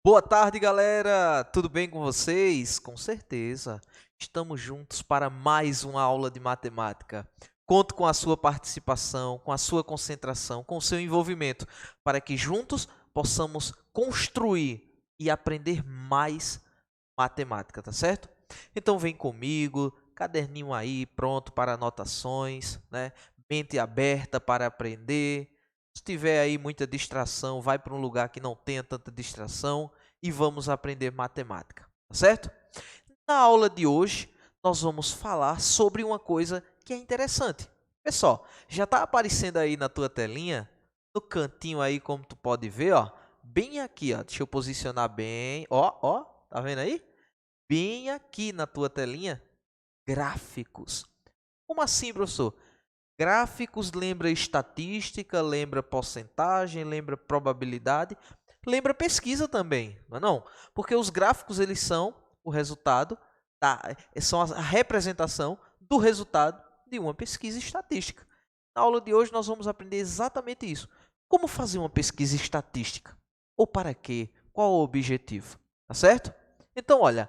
Boa tarde, galera! Tudo bem com vocês? Com certeza. Estamos juntos para mais uma aula de matemática. Conto com a sua participação, com a sua concentração, com o seu envolvimento, para que juntos possamos construir e aprender mais matemática, tá certo? Então vem comigo, caderninho aí pronto para anotações, né? Mente aberta para aprender. Se tiver aí muita distração, vai para um lugar que não tenha tanta distração e vamos aprender matemática, tá certo? Na aula de hoje, nós vamos falar sobre uma coisa que é interessante. Pessoal, já está aparecendo aí na tua telinha, no cantinho aí, como tu pode ver, ó, bem aqui, ó, deixa eu posicionar bem, ó, tá vendo aí? Bem aqui na tua telinha, gráficos. Como assim, professor? Gráficos lembra estatística, lembra porcentagem, lembra probabilidade, lembra pesquisa também, não é não? Porque os gráficos eles são o resultado, são a representação do resultado de uma pesquisa estatística. Na aula de hoje nós vamos aprender exatamente isso. Como fazer uma pesquisa estatística? Ou para quê? Qual o objetivo? Tá certo? Então, olha,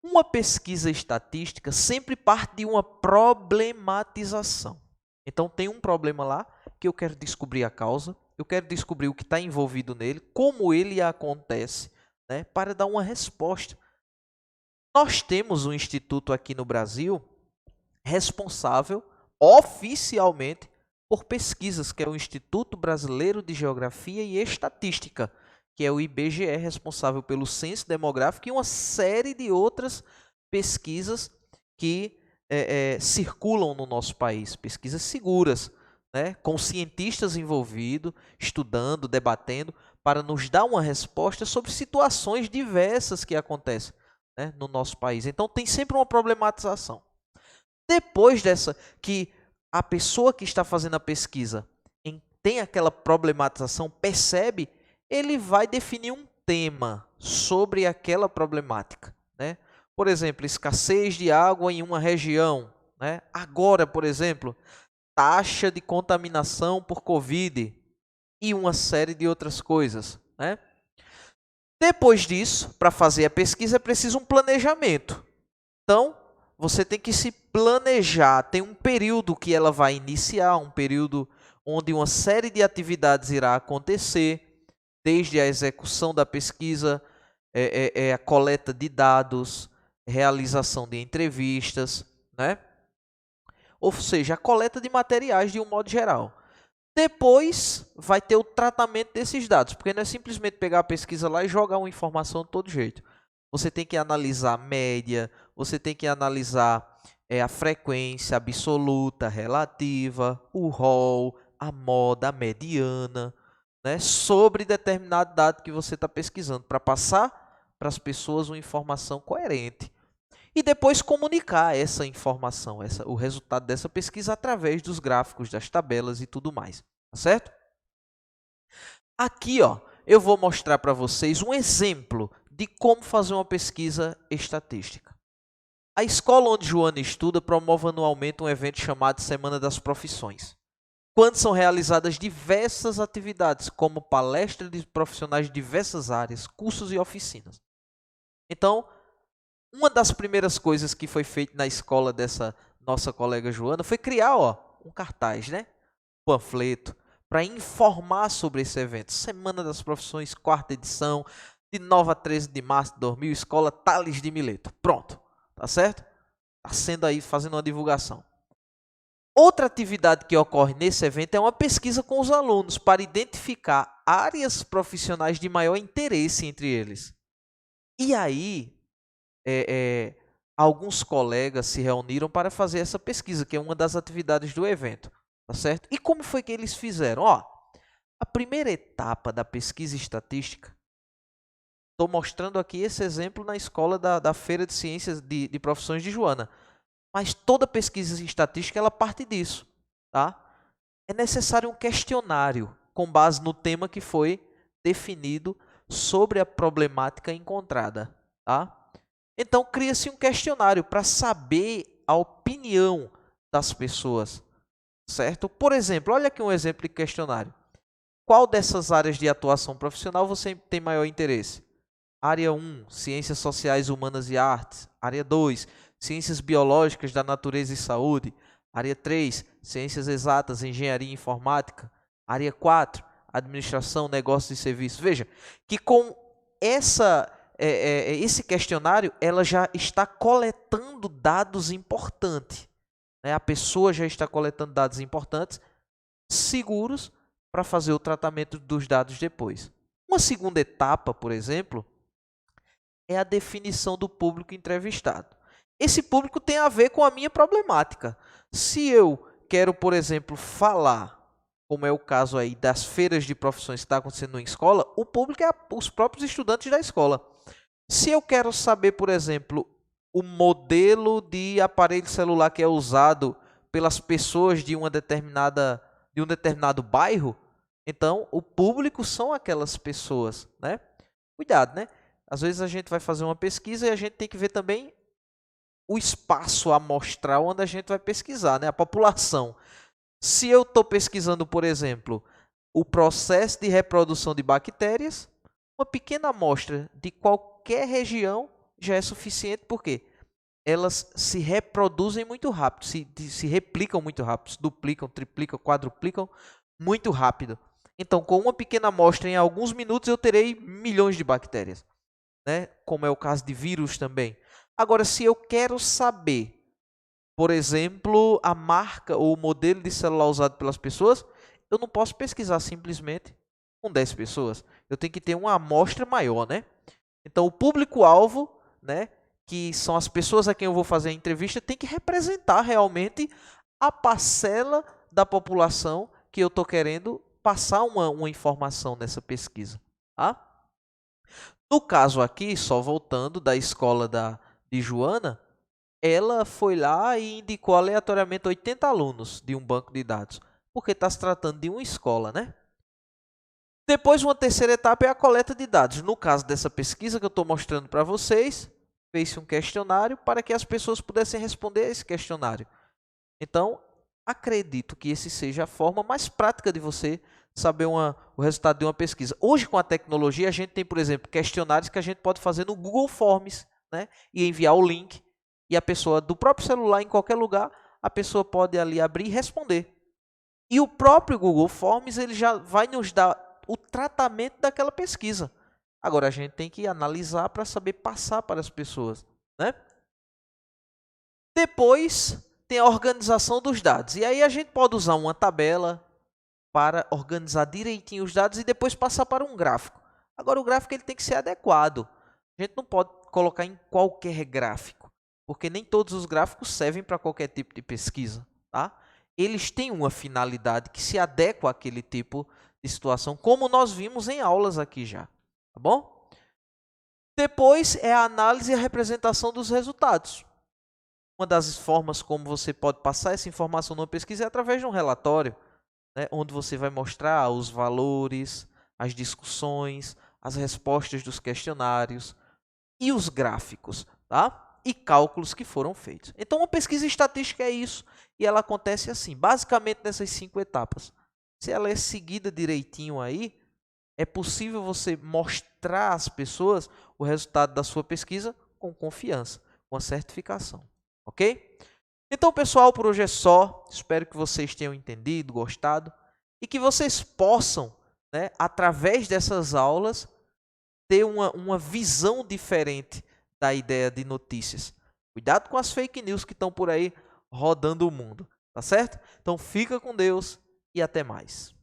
uma pesquisa estatística sempre parte de uma problematização. Então, tem um problema lá que eu quero descobrir a causa, eu quero descobrir o que está envolvido nele, como ele acontece, né, para dar uma resposta. Nós temos um instituto aqui no Brasil responsável oficialmente por pesquisas, que é o Instituto Brasileiro de Geografia e Estatística, que é o IBGE, responsável pelo censo demográfico e uma série de outras pesquisas que circulam no nosso país, pesquisas seguras, né, com cientistas envolvidos, estudando, debatendo, para nos dar uma resposta sobre situações diversas que acontecem, né, no nosso país. Então, tem sempre uma problematização. Depois dessa, que a pessoa que está fazendo a pesquisa tem aquela problematização, percebe, ele vai definir um tema sobre aquela problemática, né? Por exemplo, escassez de água em uma região, né? Agora, por exemplo, taxa de contaminação por Covid e uma série de outras coisas, né? Depois disso, para fazer a pesquisa é preciso um planejamento. Então, você tem que se planejar, tem um período que ela vai iniciar, um período onde uma série de atividades irá acontecer, desde a execução da pesquisa, a coleta de dados, realização de entrevistas, né? Ou seja, a coleta de materiais de um modo geral. Depois vai ter o tratamento desses dados, porque não é simplesmente pegar a pesquisa lá e jogar uma informação de todo jeito. Você tem que analisar a média, você tem que analisar a frequência absoluta, relativa, o rol, a moda, a mediana, né, sobre determinado dado que você está pesquisando, para passar para as pessoas uma informação coerente. E depois comunicar essa informação, o resultado dessa pesquisa através dos gráficos, das tabelas e tudo mais, tá certo? Aqui, ó, eu vou mostrar para vocês um exemplo de como fazer uma pesquisa estatística. A escola onde Joana estuda promove anualmente um evento chamado Semana das Profissões, quando são realizadas diversas atividades, como palestras de profissionais de diversas áreas, cursos e oficinas. Então, uma das primeiras coisas que foi feita na escola dessa nossa colega Joana foi criar, ó, um cartaz, né? Um panfleto, para informar sobre esse evento. Semana das Profissões, 4ª edição, de 9 a 13 de março de 2000, Escola Tales de Mileto. Pronto, tá certo? Está sendo aí, fazendo uma divulgação. Outra atividade que ocorre nesse evento é uma pesquisa com os alunos para identificar áreas profissionais de maior interesse entre eles. E aí, alguns colegas se reuniram para fazer essa pesquisa, que é uma das atividades do evento, tá certo? E como foi que eles fizeram? Ó, a primeira etapa da pesquisa estatística, estou mostrando aqui esse exemplo na escola da Feira de Ciências de Profissões de Joana, mas toda pesquisa estatística ela parte disso, tá? É necessário um questionário com base no tema que foi definido sobre a problemática encontrada, tá? Então, cria-se um questionário para saber a opinião das pessoas, certo? Por exemplo, olha aqui um exemplo de questionário. Qual dessas áreas de atuação profissional você tem maior interesse? Área 1, Ciências Sociais, Humanas e Artes. Área 2, Ciências Biológicas da Natureza e Saúde. Área 3, Ciências Exatas, Engenharia e Informática. Área 4, Administração, Negócios e Serviços. Veja que com esse questionário, ela já está coletando dados importantes. Né? A pessoa já está coletando dados importantes, seguros, para fazer o tratamento dos dados depois. Uma segunda etapa, por exemplo, é a definição do público entrevistado. Esse público tem a ver com a minha problemática. Se eu quero, por exemplo, falar, como é o caso aí das feiras de profissões que está acontecendo em escola, o público é os próprios estudantes da escola. Se eu quero saber, por exemplo, o modelo de aparelho celular que é usado pelas pessoas de um determinado bairro, então o público são aquelas pessoas, né? Cuidado, né? Às vezes a gente vai fazer uma pesquisa e a gente tem que ver também o espaço amostral onde a gente vai pesquisar, né? A população. Se eu estou pesquisando, por exemplo, o processo de reprodução de bactérias, uma pequena amostra de qualquer região já é suficiente, porque elas se reproduzem muito rápido, se replicam muito rápido, se duplicam, triplicam, quadruplicam muito rápido. Então, com uma pequena amostra, em alguns minutos, eu terei milhões de bactérias, né? Como é o caso de vírus também. Agora, se eu quero saber, por exemplo, a marca ou o modelo de celular usado pelas pessoas, eu não posso pesquisar simplesmente com 10 pessoas. Eu tenho que ter uma amostra maior, né? Então, o público-alvo, né, que são as pessoas a quem eu vou fazer a entrevista, tem que representar realmente a parcela da população que eu estou querendo passar uma informação nessa pesquisa. Tá? No caso aqui, só voltando da escola de Joana, ela foi lá e indicou aleatoriamente 80 alunos de um banco de dados, porque está se tratando de uma escola, né? Depois, uma terceira etapa é a coleta de dados. No caso dessa pesquisa que eu estou mostrando para vocês, fez-se um questionário para que as pessoas pudessem responder a esse questionário. Então, acredito que esse seja a forma mais prática de você saber o resultado de uma pesquisa. Hoje, com a tecnologia, a gente tem, por exemplo, questionários que a gente pode fazer no Google Forms, né? E enviar o link. E a pessoa, do próprio celular, em qualquer lugar, a pessoa pode ali abrir e responder. E o próprio Google Forms ele já vai nos dar o tratamento daquela pesquisa. Agora, a gente tem que analisar para saber passar para as pessoas, né? Depois, tem a organização dos dados. E aí a gente pode usar uma tabela para organizar direitinho os dados e depois passar para um gráfico. Agora, o gráfico ele tem que ser adequado. A gente não pode colocar em qualquer gráfico, porque nem todos os gráficos servem para qualquer tipo de pesquisa, tá? Eles têm uma finalidade que se adequa àquele tipo de situação, como nós vimos em aulas aqui já, tá bom? Depois é a análise e a representação dos resultados. Uma das formas como você pode passar essa informação numa pesquisa é através de um relatório, né, onde você vai mostrar os valores, as discussões, as respostas dos questionários e os gráficos, tá? E cálculos que foram feitos. Então, uma pesquisa estatística é isso, e ela acontece assim, basicamente nessas 5 etapas. Se ela é seguida direitinho aí, é possível você mostrar às pessoas o resultado da sua pesquisa com confiança, com a certificação, ok? Então, pessoal, por hoje é só. Espero que vocês tenham entendido, gostado, e que vocês possam, né, através dessas aulas, ter uma visão diferente da ideia de notícias. Cuidado com as fake news que estão por aí rodando o mundo, tá certo? Então fica com Deus e até mais.